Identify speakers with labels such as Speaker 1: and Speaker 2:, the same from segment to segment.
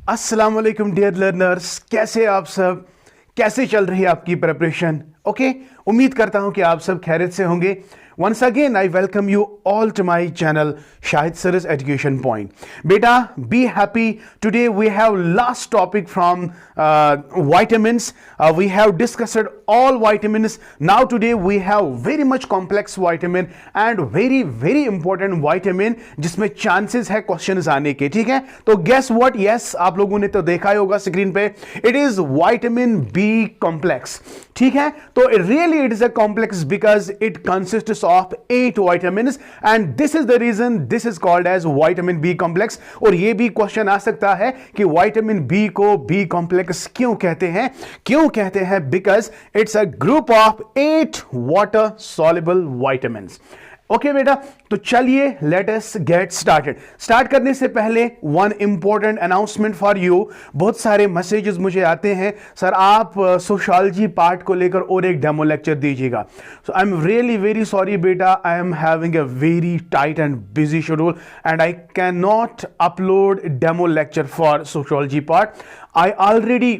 Speaker 1: अस्सलाम वालेकुम dear learners, कैसे आप सब, कैसे चल रही है आपकी प्रिपरेशन? ओके, उम्मीद करता हूं कि आप सब खैरियत से होंगे। Once again I welcome you all to my channel Shahid Saras education point. बेटा be happy, today we have last topic from vitamins. We have discussed all vitamins. Now today we have very much complex vitamin and very important vitamin जिसमें chances है questions आने के। ठीक है, तो guess what? Yes, आप लोगों ने तो देखा ही होगा स्क्रीन पे, it is vitamin B complex। ठीक है, तो really it is a complex because it consists of 8 vitamins and this is the reason this is called as vitamin B complex। और ये भी क्वेश्चन आ सकता है कि vitamin B को B complex क्यों कहते हैं? क्यों कहते हैं? Because it's a group of 8 water soluble vitamins. Okay बेटा, तो चलिए let us get started. Start करने से पहले one important announcement for you. बहुत सारे मैसेजेस मुझे आते हैं, सर आप सोशियोलॉजी पार्ट को लेकर और एक डेमो लेक्चर दीजिएगा। So I am really very sorry बेटा, I am having a very tight and busy schedule and I can not upload demo lecture for sociology part. I already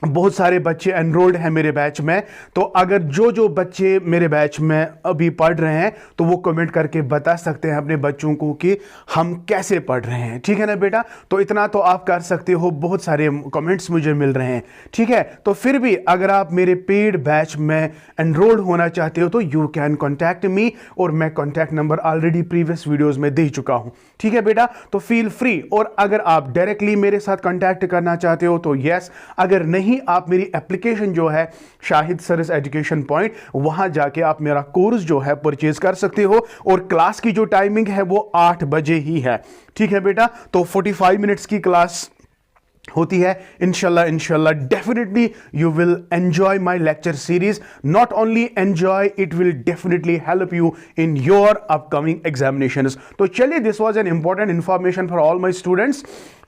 Speaker 1: बहुत सारे बच्चे enrolled हैं मेरे बैच में, तो अगर जो बच्चे मेरे बैच में अभी पढ़ रहे हैं तो वो कमेंट करके बता सकते हैं अपने बच्चों को कि हम कैसे पढ़ रहे हैं। ठीक है ना बेटा, तो इतना तो आप कर सकते हो, बहुत सारे कमेंट्स मुझे मिल रहे हैं। ठीक है, तो फिर भी अगर आप मेरे पेड बैच में एनरोल्ड होना चाहते हो तो यू कैन कॉन्टैक्ट मी, और मैं contact number already previous videos में दे चुका हूं। ठीक है बेटा, तो फील फ्री। और अगर आप डायरेक्टली मेरे साथ कॉन्टैक्ट करना चाहते हो तो यस, अगर नहीं आप मेरी एप्लीकेशन जो है शाहिद सरस एजुकेशन पॉइंट, वहां जाके आप मेरा कोर्स जो है परचेज कर सकते हो, और क्लास की जो टाइमिंग है वो 8 बजे ही है। ठीक है बेटा, तो 45 मिनट्स की क्लास होती है। इंशाल्लाह definitely you will enjoy my lecture series. Not only enjoy, it will definitely help you in your upcoming examinations. तो चलिए, this was an important information for all my students.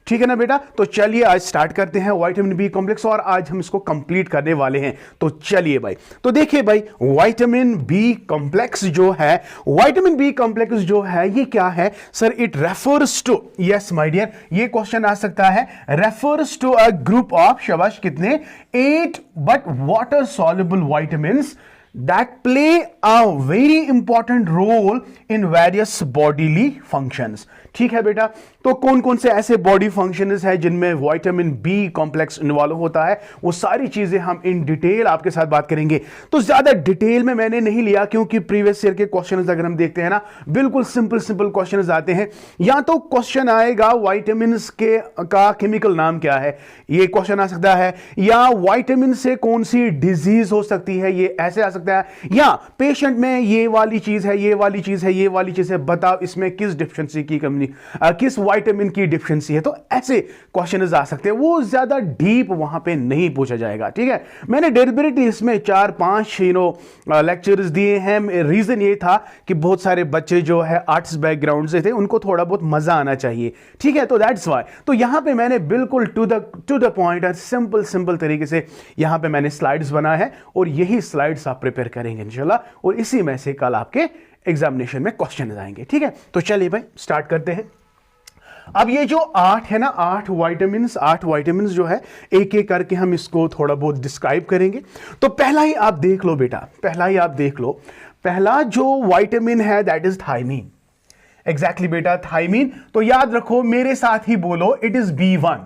Speaker 1: ठीक है ना बेटा, तो चलिए आज स्टार्ट करते हैं विटामिन बी कॉम्प्लेक्स, और आज हम इसको कंप्लीट करने वाले हैं। तो चलिए भाई, तो देखिए भाई, विटामिन बी कॉम्प्लेक्स जो है, विटामिन बी कॉम्प्लेक्स जो है ये क्या है? Sir it refers to, yes my dear, ये क्वेश्चन आ सकता है, refers to a group of, शाबाश, कितने? 8 but water soluble vitamins that play a very important role in various bodily functions। ठीक है बेटा, तो कौन कौन से ऐसे बॉडी फंक्शंस है जिनमें विटामिन बी कॉम्प्लेक्स इन्वॉल्व होता है, वो सारी चीजें हम इन डिटेल आपके साथ बात करेंगे। तो ज्यादा डिटेल में मैंने नहीं लिया, क्योंकि प्रीवियस ईयर के क्वेश्चंस अगर हम देखते हैं ना, बिल्कुल सिंपल क्वेश्चंस आते हैं। या तो क्वेश्चन आएगा विटामिन के का केमिकल नाम क्या है, ये क्वेश्चन आ सकता है, या विटामिन से कौन सी डिजीज हो सकती है, ये ऐसे आ सकता है, या पेशेंट में ये वाली चीज है, ये वाली चीज है, ये वाली चीज है, बताओ इसमें किस डिफिशिएंसी की कमी, किस विटामिन की डिफिशिएंसी है। तो ऐसे क्वेश्चंस आ सकते हैं, वो ज्यादा डीप वहां पे नहीं पूछा जाएगा। ठीक है, मैंने डेलिबरेटली इसमें 4-5 लेक्चर्स दिए हैं। रीजन ये था कि बहुत सारे बच्चे जो है आर्ट्स बैकग्राउंड से थे, उनको थोड़ा बहुत मजा आना चाहिए। ठीक है, तो दैट्स व्हाई, तो यहां पे मैंने बिल्कुल टू द पॉइंट, सिंपल तरीके से यहां पे मैंने स्लाइड्स बनाए हैं, और यही स्लाइड्स आप प्रिपेयर करेंगे इंशाल्लाह, और इसी में से कल आपके एग्जामिनेशन में क्वेश्चन आएंगे। ठीक है, तो चलिए भाई स्टार्ट करते हैं। अब ये जो 8 है ना, 8 विटामिन्स जो है, एक एक करके हम इसको थोड़ा बहुत डिस्क्राइब करेंगे। तो पहला ही आप देख लो बेटा, पहला जो विटामिन है दैट इज थायमीन। एग्जैक्टली बेटा, थायमीन। तो याद रखो, मेरे साथ ही बोलो, इट इज B1।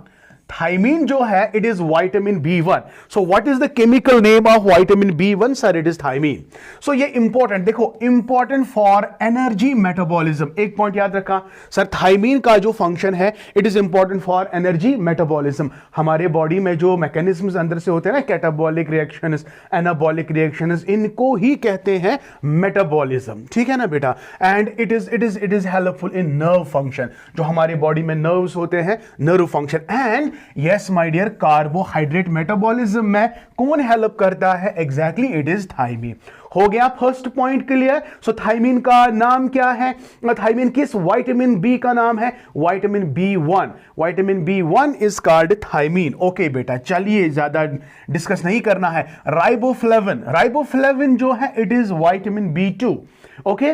Speaker 1: थायमीन जो है, it is vitamin B1। So what is the chemical name of vitamin B1? Sir it is thiamine. So ये इंपॉर्टेंट, देखो, इंपॉर्टेंट फॉर एनर्जी मेटाबॉलिज्म। एक पॉइंट याद रखा सर, थायमीन का जो फंक्शन है, it is important for energy metabolism. हमारे body में जो मैकेनिज्म्स अंदर से होते हैं ना, कैटाबॉलिक रिएक्शंस, एनाबॉलिक रिएक्शंस, इनको ही कहते हैं मेटाबॉलिज्म। ठीक है ना बेटा, and it is helpful in nerve function. जो हमारे बॉडी में नर्व्स होते हैं, nerve function. And yes my dear, carbohydrate metabolism में कौन हेल्प करता है? Exactly, it is thiamine. हो गया first point clear. So thiamine का नाम क्या है? थायमीन किस विटामिन बी का नाम है? Vitamin B1। Vitamin B1 is called thiamine. Okay बेटा, चलिए ज्यादा डिस्कस नहीं करना है। राइबोफ्लेविन जो है, it is vitamin B2। Okay,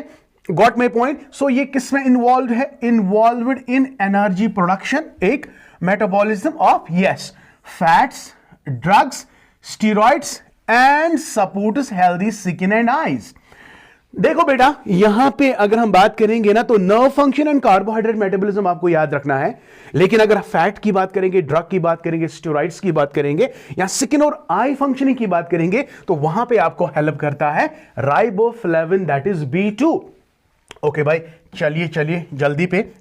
Speaker 1: got my point? So ये किस में इन्वॉल्व है? इन्वॉल्वड इन एनर्जी प्रोडक्शन, एक metabolism of yes fats, drugs, steroids and supports healthy skin and eyes. देखो बेटा, यहां पे अगर हम बात करेंगे ना तो nerve function and carbohydrate metabolism आपको याद रखना है, लेकिन अगर फैट की बात करेंगे, ड्रग की बात करेंगे, स्टेरॉइड्स की बात करेंगे या स्किन और आई फंक्शनिंग की बात करेंगे तो वहां पे आपको हेल्प करता है riboflavin, that is B2। Okay भाई, चलिए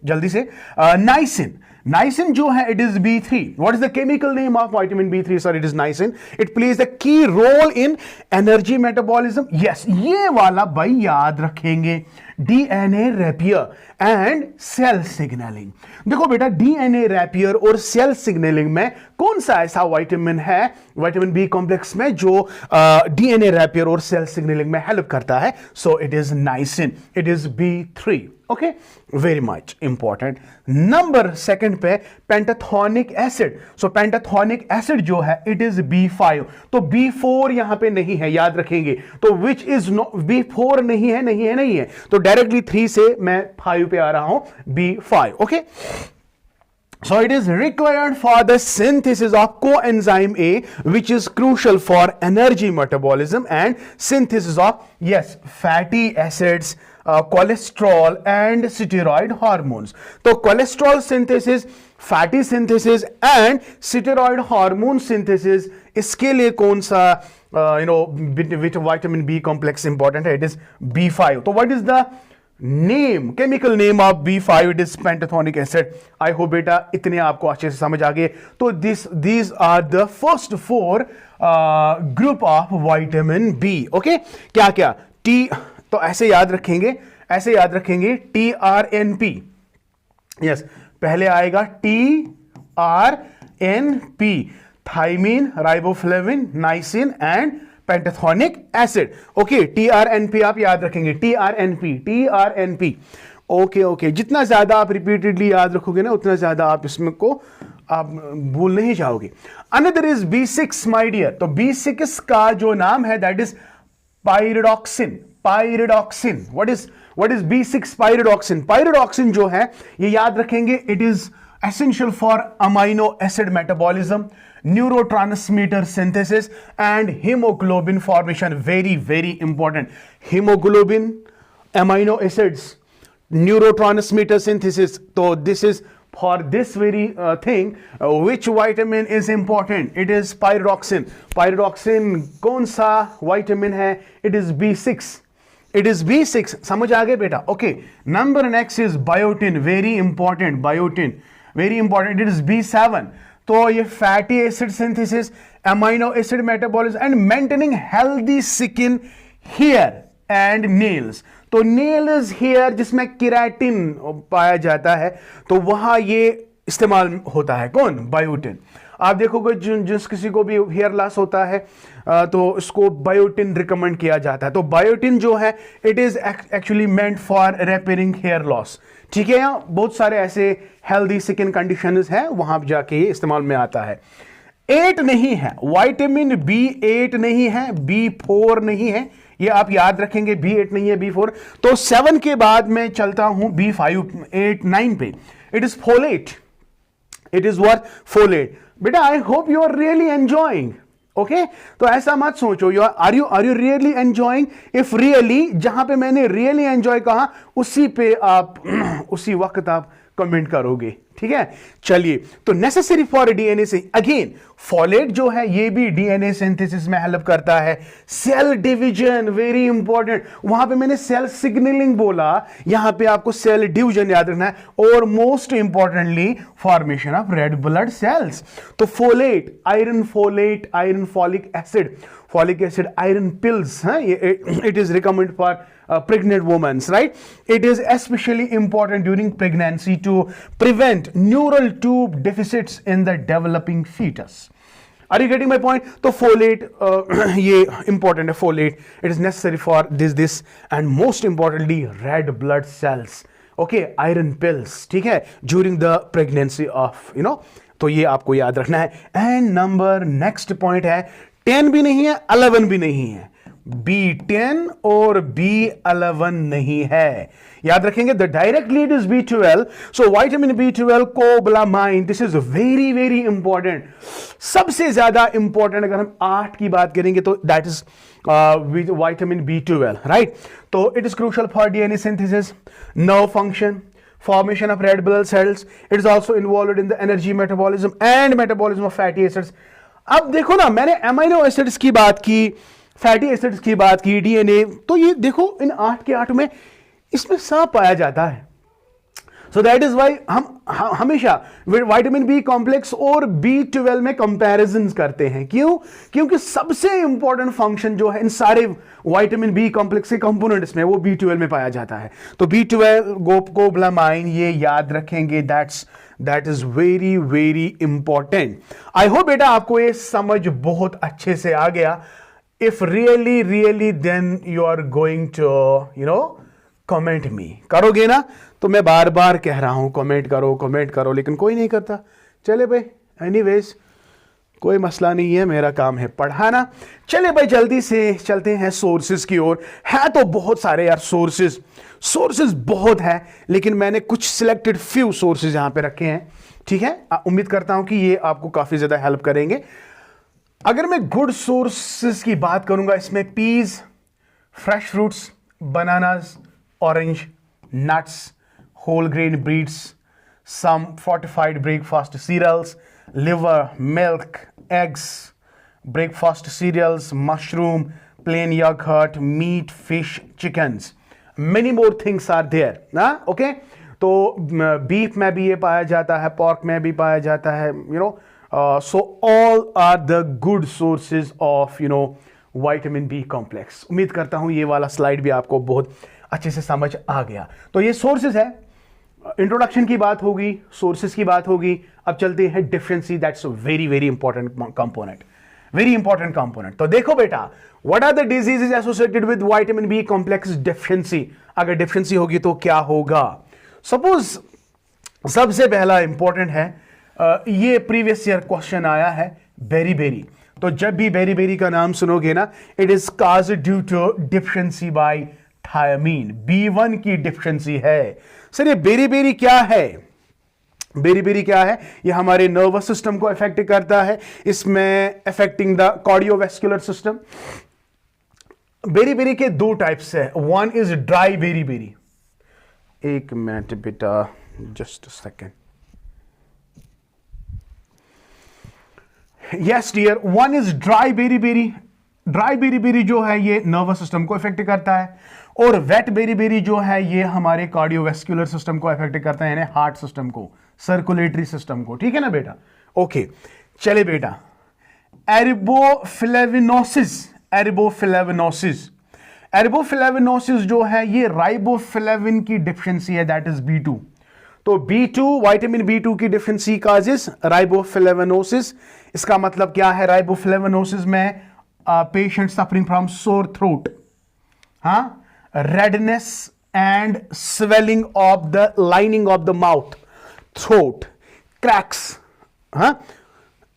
Speaker 1: जल्दी से नाइसिन। नाइसिन जो है it is B3। What is the chemical name of vitamin B3? Sir, it is niacin. It plays the key role in energy metabolism. Yes, ये वाला भाई याद रखेंगे, DNA repair and cell signalling. देखो बेटा, DNA repair और cell signalling में कौन सा ऐसा विटामिन है विटामिन बी कॉम्प्लेक्स में जो डीएनए रैपियर और सेल सिग्नलिंग में हेल्प करता है? So it is niacin, it is B3। Okay, very much important. Number second पे पेंटाथोनिक एसिड। सो पेंटाथोनिक एसिड जो है इट इज B5। तो B4 यहां पे नहीं है, याद रखेंगे। तो विच इज नो B4 नहीं है, तो डायरेक्टली 3 से मैं 5 पे आ रहा हूं, B5। Okay, so it is required for the synthesis of coenzyme A, which is crucial for energy metabolism and synthesis of yes fatty acids, cholesterol and steroid hormones. तो cholesterol synthesis, fatty synthesis and steroid hormone synthesis, इसके लिए कौन सा vitamin B complex important है? It is B5. तो what is the chemical name of B5? It is pentothenic acid. I hope बेटा इतने आपको अच्छे से समझ आ गए। तो these are the first 4 group of vitamin B. Okay, क्या T, तो ऐसे याद रखेंगे TRNP। यस, पहले आएगा TRNP, thiamine, riboflavin, niacin and pantothenic acid. Okay, TRNP आप याद रखेंगे, TRNP। ओके, जितना ज्यादा आप रिपीटेडली याद रखोगे ना उतना ज्यादा आप इसमें को आप भूल नहीं जाओगे। Another is B6 my dear. तो B6 का जो नाम है that is pyridoxine. What is B6 pyridoxine? Pyridoxine जो है ये याद रखेंगे, it is essential for amino acid metabolism, neurotransmitter synthesis and hemoglobin formation. Very important. Hemoglobin, amino acids, neurotransmitter synthesis. So this is for this very thing. Which vitamin is important? It is pyridoxine. कौन सा vitamin है? It is B6. समझ आ गए बेटा? Okay. Number next is biotin. Very important. It is B7. तो ये fatty acid synthesis, amino acid metabolism and maintaining healthy skin, hair and nails. तो nails, hair जिसमें केराटिन पाया जाता है तो वहां ये इस्तेमाल होता है, कौन? बायोटिन। आप देखोगे जिस किसी को भी हेयर लॉस होता है तो इसको बायोटिन रिकमेंड किया जाता है। तो बायोटिन जो है it is actually meant for repairing hair loss. ठीक है, यहां बहुत सारे ऐसे हेल्दी स्किन कंडीशंस हैं, वहां जाके इस्तेमाल में आता है। 8 नहीं है, विटामिन B8 नहीं है, B4 नहीं है, ये आप याद रखेंगे। B8 नहीं है, B4। तो 7 के बाद मैं चलता हूं B5, 8, 9 पे। It is folate. बेटा, I hope you are really enjoying. Okay, तो ऐसा मत सोचो are you really enjoying. If really, जहां पे मैंने रियली एंजॉय कहा उसी पे आप उसी वक्त आप कमेंट करोगे। ठीक है, चलिए। तो नेसेसरी फॉर डीएनए से अगेन फॉलेट जो है ये भी डीएनए सिंथेसिस में हेल्प करता है। Cell division, very important. वहां पे मैंने सेल सिग्नलिंग बोला, यहां पे आपको सेल डिवीजन याद रखना है। और most importantly formation of red blood cells. तो folate, iron folic acid, iron pills, it is recommended for pregnant women, right? It is especially important during pregnancy to prevent neural tube deficits in the developing fetus. Are you getting my point? तो folate ये important है, folate. It is necessary for this and most importantly red blood cells. Okay, iron pills, ठीक है, during the pregnancy of तो ये आपको याद रखना है। And number next point है 10 भी नहीं है, 11 भी नहीं है, B10 और B11 नहीं है। याद रखेंगे, the direct lead is B12, so vitamin B12 cobalamin, this is very very important, सबसे ज्यादा इंपॉर्टेंट। अगर हम 8 की बात करेंगे तो that is vitamin B12, right. तो it is crucial for DNA synthesis, nerve function, formation of red blood cells. It is also involved in the energy metabolism and metabolism of fatty acids. अब देखो ना, मैंने amino acids की बात की, fatty acids की बात की, डीएनए, तो ये देखो इन 8 के 8 में इसमें सब पाया जाता है। सो दैट इज वाई हम हमेशा विटामिन बी कॉम्प्लेक्स और B12 में कंपैरिजन करते हैं। क्यों? क्योंकि सबसे इंपॉर्टेंट फंक्शन जो है इन सारे विटामिन बी कॉम्प्लेक्स के कंपोनेंट्स में, वो B12 में पाया जाता है। तो B12 कोबालामाइन, ये याद रखेंगे, that is very very important. I hope बेटा आपको ये समझ बहुत अच्छे से आ गया। If really then you are going to comment me, करोगे ना? तो मैं बार बार कह रहा हूं कमेंट करो, लेकिन कोई नहीं करता। चले भाई, एनीवेज कोई मसला नहीं है, मेरा काम है पढ़ाना। चले भाई जल्दी से चलते हैं सोर्सेज की ओर। है तो बहुत सारे यार सोर्सेज बहुत है, लेकिन मैंने कुछ सिलेक्टेड फ्यू सोर्सेज यहां पे रखे हैं, ठीक है। उम्मीद करता हूं कि ये आपको काफी ज्यादा हेल्प करेंगे। अगर मैं गुड सोर्सेज की बात करूंगा, इसमें peas, fresh fruits, bananas, orange, nuts, whole grain breeds, some fortified breakfast cereals, liver, milk, eggs, breakfast cereals, mushroom, plain yogurt, meat, fish, chickens. Many more things are there. ना? Okay? तो beef में भी ये पाया जाता है, pork में भी पाया जाता है, so all are the good sources of, vitamin B complex. उम्मीद करता हूं ये वाला स्लाइड भी आपको बहुत अच्छे से समझ आ गया। तो ये सोर्सेज है, इंट्रोडक्शन की बात होगी, सोर्सेज की बात होगी। अब चलते हैं deficiency, that's very very important component. तो देखो बेटा, what are the diseases associated with vitamin B complex deficiency. अगर डेफिशिएंसी होगी तो क्या होगा? सपोज सबसे पहला इंपॉर्टेंट है, ये प्रीवियस ईयर क्वेश्चन आया है, बेरी। तो जब भी बेरी का नाम सुनोगे ना, it is caused due to deficiency by thiamine. B1 की डेफिशिएंसी है। सर ये बेरी क्या है? बेरी क्या है? ये हमारे नर्वस सिस्टम को अफेक्ट करता है, इसमें affecting the cardiovascular system. Beri के 2 टाइप्स है। One is dry beri. एक मिनट बेटा, just a second. Yes dear, one is dry beri. Dry beri जो है ये नर्वस सिस्टम को इफेक्ट करता है, और वेट बेरी जो है ये हमारे कार्डियोवैस्कुलर सिस्टम को इफेक्ट करता है, यानी हार्ट सिस्टम को, सर्कुलेटरी सिस्टम को। ठीक है ना बेटा? ओके, चले बेटा, एरिबोफ्लेविनोसिस जो है ये राइबोफ्लेविन की डेफिशिएंसी है, दैट इज B2। तो B2, विटामिन B2 की डेफिशिएंसी काजेस राइबोफ्लेविनोसिस। इसका मतलब क्या है? राइबोफ्लेविनोसिस में patient suffering from sore throat, हाँ, redness and swelling of the lining of the mouth, throat, cracks,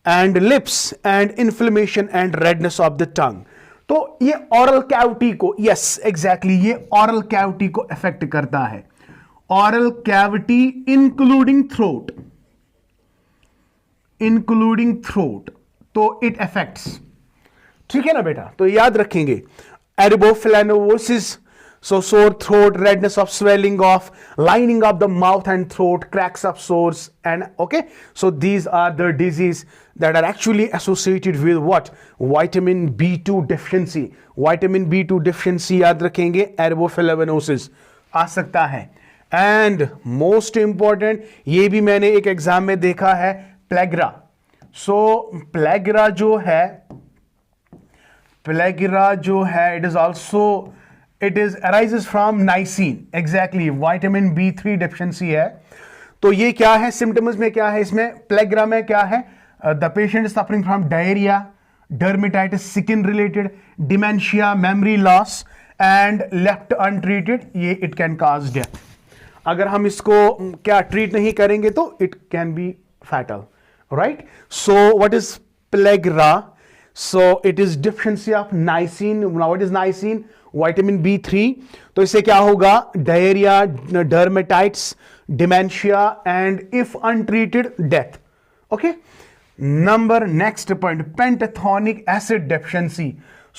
Speaker 1: and lips, and inflammation and redness of the tongue. तो ये oral cavity को, yes exactly, ये oral cavity को affect करता है। oral cavity including throat, तो it affects। ठीक है ना बेटा? तो याद रखेंगे, एरिबोफ्लेविनोसिस, so sore throat, redness of swelling of lining of the mouth and throat, cracks of sores, and okay, so these are the disease that are actually associated with what? Vitamin B2 deficiency. Vitamin B2 deficiency याद रखेंगे, एरिबोफ्लेविनोसिस आ सकता है। And most important, ये भी मैंने एक exam में देखा है, प्लेग्रा। सो प्लेग्रा जो है it arises from niacin, exactly, vitamin B3 deficiency है। तो ये क्या है? सिम्टम्स में क्या है इसमें? प्लेग्रा में क्या है? The patient is suffering from diarrhoea, dermatitis, skin related, dementia, memory loss, and left untreated, ये इट कैन कॉज डेथ। अगर हम इसको क्या ट्रीट नहीं करेंगे तो it can be fatal, right? So what is pellagra? So it is deficiency of niacin. What is niacin? Vitamin B3. तो इससे क्या होगा? Diarrhoea, dermatitis, dementia and if untreated death. Okay. Number next point, pentothenic acid deficiency.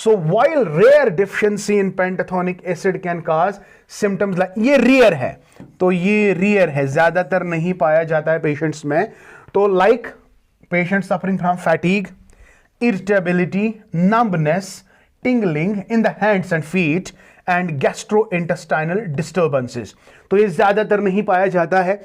Speaker 1: So while rare deficiency in pentothenic acid can cause symptoms like, ये rare है, तो ये rare है, ज्यादातर नहीं पाया जाता है पेशेंट्स में. तो like patients suffering from fatigue, irritability, numbness, tingling in the hands and feet and gastrointestinal disturbances. तो ये ज्यादातर नहीं पाया जाता है.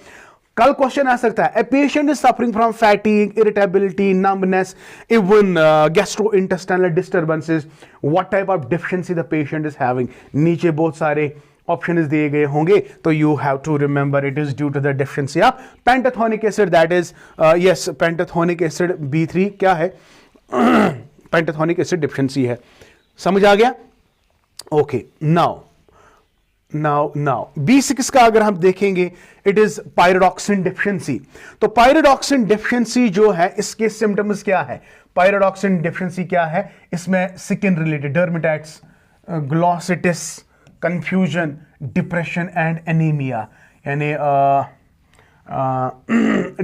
Speaker 1: कल क्वेश्चन आ सकता है, a patient is suffering from fatigue, irritability, numbness, even gastrointestinal disturbances, what type of deficiency the patient is having. नीचे बहुत सारे ऑप्शंस दिए गए होंगे, तो you have to remember it is due to the deficiency of pantothenic acid. That is yes, pantothenic acid B3 क्या है? Pantothenic acid deficiency है. समझ आ गया? ओके. नाउ B6 का अगर हम देखेंगे, इट इज पायरोडॉक्सिन डिफिशिएंसी. तो पायरोडॉक्सिन डिफिशिएंसी जो है, इसके सिम्टम्स क्या है? पायरोडॉक्सिन डिफिशिएंसी क्या है? इसमें skin related dermatitis, glossitis, confusion, depression and anaemia, यानी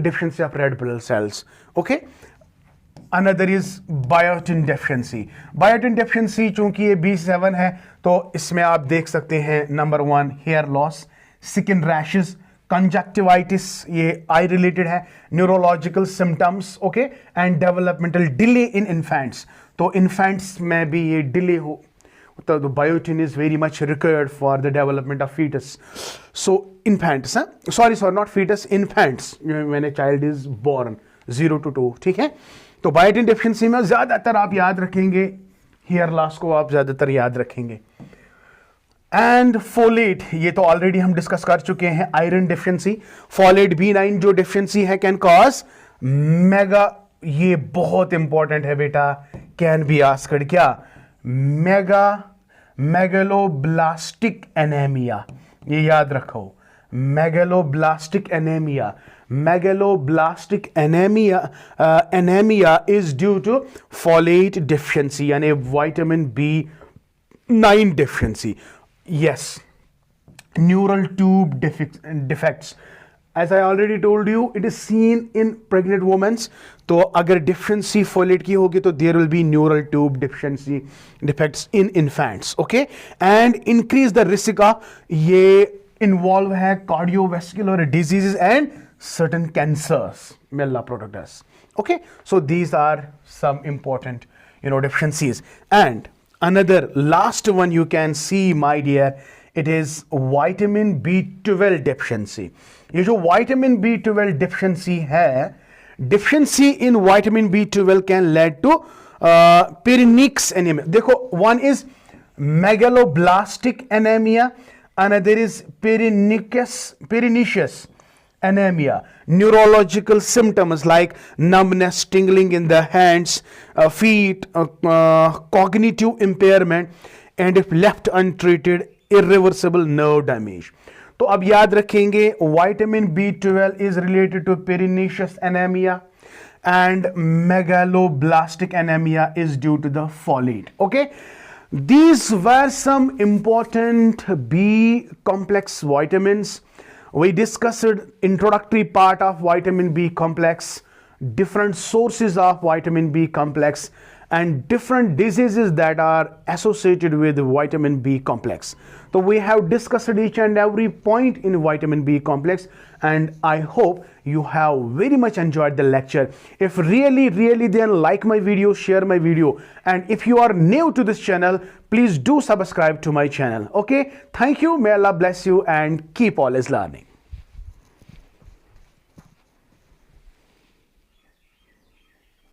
Speaker 1: deficiency of red blood cells. Okay. Another is biotin deficiency. Biotin deficiency चूंकि ये B7 है, तो इसमें आप देख सकते हैं number 1 hair loss, skin rashes, conjunctivitis, ये आई रिलेटेड है, neurological symptoms, okay, and developmental delay in infants. तो इन्फेंट्स में भी ये डिले हो, तो biotin is very much required for the development of foetus. So infants, sorry not foetus, infants when a child is born 0 to 2. ठीक है. तो biotin deficiency में ज्यादातर आप याद रखेंगे, हेयर लॉस को आप ज्यादातर याद रखेंगे. एंड फोलेट, ये तो ऑलरेडी हम डिस्कस कर चुके हैं. आयरन डेफिशिएंसी, फोलेट B9 जो डेफिशिएंसी है कैन कॉज मेगा, ये बहुत इंपॉर्टेंट है बेटा, कैन बी आस्क्ड क्या? Megaloblastic anaemia. ये याद रखो, megaloblastic anaemia. Megaloblastic anemia is due to folate deficiency, यानी vitamin B9 deficiency. Yes, neural tube defects. As I already told you, it is seen in pregnant women. तो अगर deficiency folate की होगी, तो there will be neural tube deficiency defects in infants. Okay, and increase the risk of, ये involve है cardiovascular diseases and certain cancers. May Allah protect us. Okay, so these are some important, deficiencies. And another last one you can see, my dear, it is vitamin B12 deficiency. ये जो vitamin B12 deficiency है, deficiency in vitamin B12 can lead to Peyronie's anemia. देखो, one is megaloblastic anemia, another is Peyronie's anemia. Neurological symptoms like numbness, tingling in the hands, feet, cognitive impairment, and if left untreated, irreversible nerve damage. तो अब याद रखेंगे, vitamin B12 is related to Peyronie's anemia and megaloblastic anemia is due to the folate. Okay, these were some important B complex vitamins. We discussed introductory part of vitamin B complex, different sources of vitamin B complex, and different diseases that are associated with vitamin B complex. So we have discussed each and every point in vitamin B complex, and I hope you have very much enjoyed the lecture. If really then like my video, share my video, and if you are new to this channel, please do subscribe to my channel. Okay, thank you. May Allah bless you and keep always learning.